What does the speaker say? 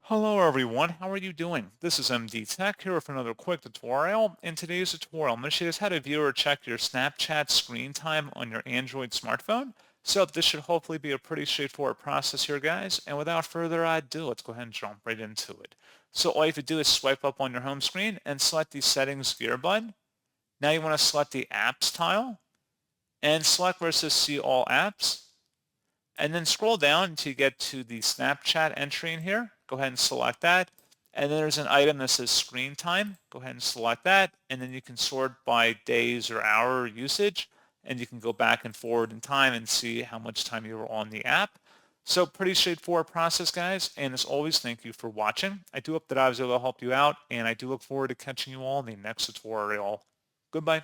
Hello everyone, how are you doing? This is MD Tech here with another quick tutorial. In today's tutorial, I'm going to show you how to view or check your Snapchat screen time on your Android smartphone. So this should hopefully be a pretty straightforward process here, guys. And without further ado, let's go ahead and jump right into it. So all you have to do is swipe up on your home screen and select the settings gear button. Now you want to select the apps tile and select where it says see all apps. And then scroll down until you get to the Snapchat entry in here. Go ahead and select that. And then there's an item that says screen time. Go ahead and select that. And then you can sort by days or hour usage. And you can go back and forward in time and see how much time you were on the app. So pretty straightforward process, guys. And as always, thank you for watching. I do hope that I was able to help you out. And I do look forward to catching you all in the next tutorial. Goodbye.